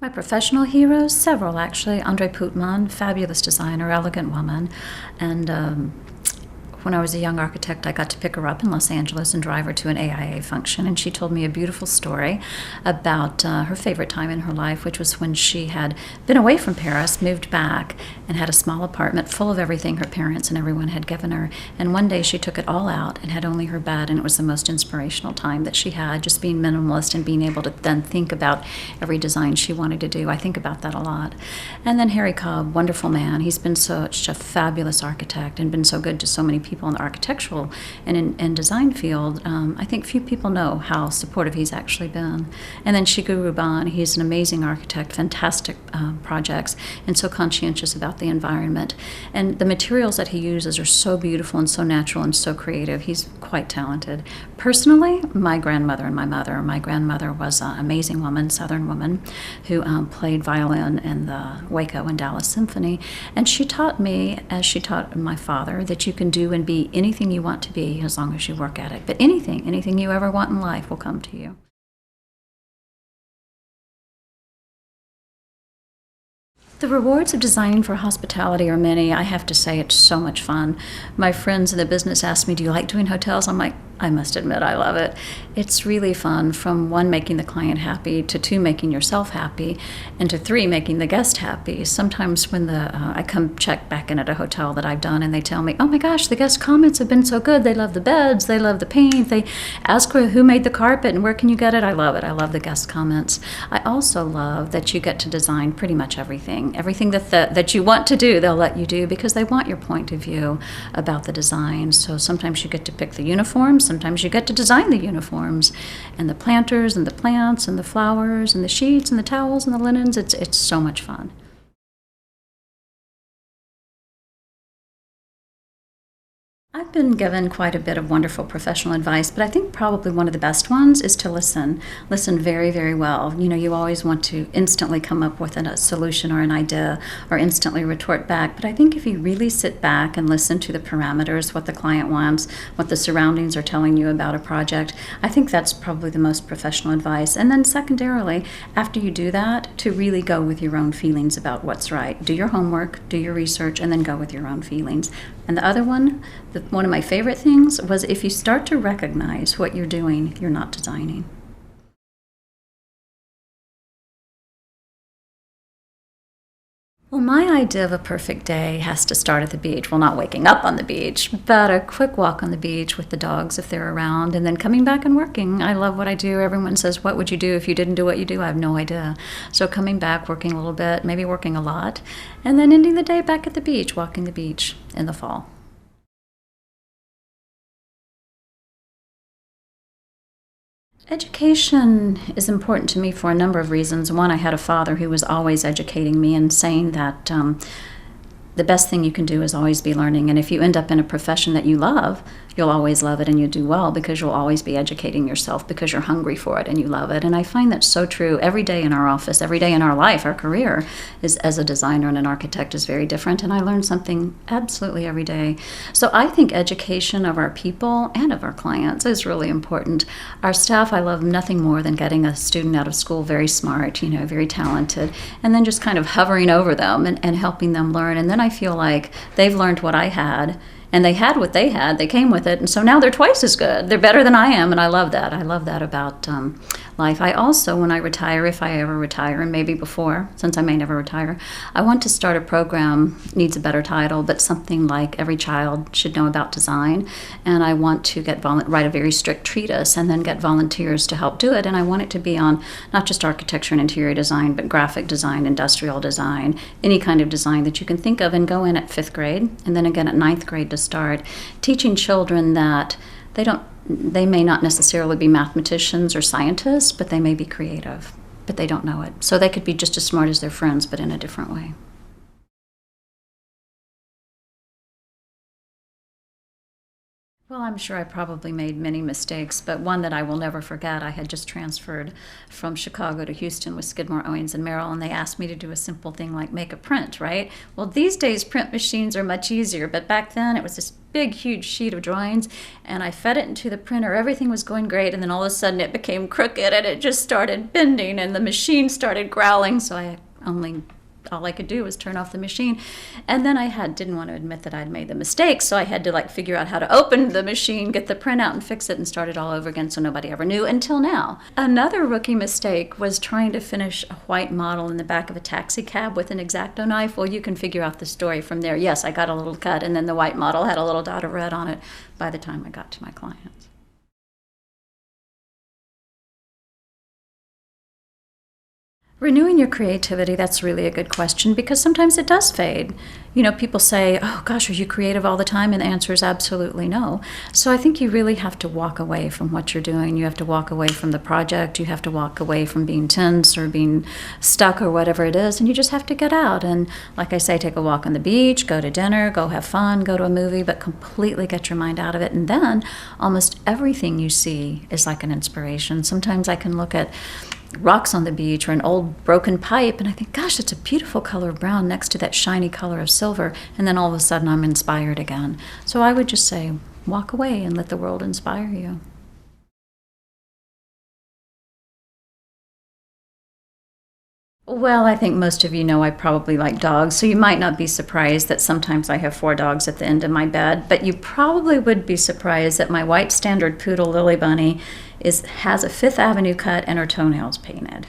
My professional heroes, several actually. Andre Putman, fabulous designer, elegant woman. And when I was a young architect, I got to pick her up in Los Angeles and drive her to an AIA function. And she told me a beautiful story about her favorite time in her life, which was when she had been away from Paris, moved back, and had a small apartment full of everything her parents and everyone had given her. And one day she took it all out and had only her bed, and it was the most inspirational time that she had, just being minimalist and being able to then think about every design she wanted to do. I think about that a lot. And then Harry Cobb, wonderful man. He's been such a fabulous architect and been so good to so many people in the architectural and in design field. I think few people know how supportive he's actually been. And then Shigu Ruban, he's an amazing architect, fantastic projects, and so conscientious about the environment. And the materials that he uses are so beautiful and so natural and so creative. He's quite talented. Personally, my grandmother and my mother. My grandmother was an amazing woman, Southern woman, who played violin in the Waco and Dallas Symphony. And she taught me, as she taught my father, that you can do and be anything you want to be as long as you work at it. But anything you ever want in life will come to you. The rewards of designing for hospitality are many. I have to say it's so much fun. My friends in the business ask me, do you like doing hotels? I'm like, I must admit I love it. It's really fun, from one, making the client happy, to two, making yourself happy, and to three, making the guest happy. Sometimes when I come check back in at a hotel that I've done and they tell me, oh my gosh, the guest comments have been so good. They love the beds, they love the paint, they ask who made the carpet and where can you get it. I love it. I love the guest comments. I also love that you get to design pretty much everything. Everything that you want to do, they'll let you do because they want your point of view about the design. So sometimes you get to pick the uniforms, sometimes you get to design the uniforms, and the planters and the plants and the flowers and the sheets and the towels and the linens. It's so much fun. I've been given quite a bit of wonderful professional advice, but I think probably one of the best ones is to listen. Listen very, very well. You know, you always want to instantly come up with a solution or an idea or instantly retort back, but I think if you really sit back and listen to the parameters, what the client wants, what the surroundings are telling you about a project, I think that's probably the most professional advice. And then secondarily, after you do that, to really go with your own feelings about what's right. Do your homework, do your research, and then go with your own feelings. And the other one, one of my favorite things, was if you start to recognize what you're doing, you're not designing. Well, my idea of a perfect day has to start at the beach. Well, not waking up on the beach, but a quick walk on the beach with the dogs if they're around, and then coming back and working. I love what I do. Everyone says, what would you do if you didn't do what you do? I have no idea. So coming back, working a little bit, maybe working a lot, and then ending the day back at the beach, walking the beach in the fall. Education is important to me for a number of reasons. One, I had a father who was always educating me and saying that the best thing you can do is always be learning. And if you end up in a profession that you love, you'll always love it and you do well because you'll always be educating yourself because you're hungry for it and you love it. And I find that so true every day in our office, every day in our life. Our career is, as a designer and an architect, is very different, and I learn something absolutely every day. So I think education of our people and of our clients is really important. Our staff, I love nothing more than getting a student out of school very smart, very talented, and then just kind of hovering over them and helping them learn. And then I feel like they've learned what I had, and they had what they had, they came with it, and so now they're twice as good. They're better than I am, and I love that. I love that about life. I also, when I retire, if I ever retire, and maybe before, since I may never retire, I want to start a program, needs a better title, but something like Every Child Should Know About Design, and I want to write a very strict treatise and then get volunteers to help do it, and I want it to be on not just architecture and interior design, but graphic design, industrial design, any kind of design that you can think of, and go in at 5th grade, and then again at 9th grade to start teaching children that they may not necessarily be mathematicians or scientists, but they may be creative, but they don't know it. So they could be just as smart as their friends, but in a different way. Well, I'm sure I probably made many mistakes, but one that I will never forget, I had just transferred from Chicago to Houston with Skidmore, Owings & Merrill, and they asked me to do a simple thing like make a print, right? Well, these days print machines are much easier, but back then it was this big, huge sheet of drawings, and I fed it into the printer. Everything was going great, and then all of a sudden it became crooked, and it just started bending, and the machine started growling, so all I could do was turn off the machine. And then didn't want to admit that I'd made the mistake, so I had to figure out how to open the machine, get the printout, and fix it, and start it all over again, so nobody ever knew until now. Another rookie mistake was trying to finish a white model in the back of a taxi cab with an X-Acto knife. Well, you can figure out the story from there. Yes, I got a little cut, and then the white model had a little dot of red on it by the time I got to my clients. Renewing your creativity, that's really a good question, because sometimes it does fade. People say, oh gosh, are you creative all the time? And the answer is absolutely no. So I think you really have to walk away from what you're doing. You have to walk away from the project. You have to walk away from being tense or being stuck or whatever it is. And you just have to get out. And like I say, take a walk on the beach, go to dinner, go have fun, go to a movie, but completely get your mind out of it. And then almost everything you see is like an inspiration. Sometimes I can look at rocks on the beach or an old broken pipe, and I think, gosh, it's a beautiful color of brown next to that shiny color of silver, and then all of a sudden I'm inspired again. So I would just say, walk away and let the world inspire you. Well, I think most of you know I probably like dogs, so you might not be surprised that sometimes I have 4 dogs at the end of my bed, but you probably would be surprised that my white standard poodle Lily Bunny has a Fifth Avenue cut and her toenails painted.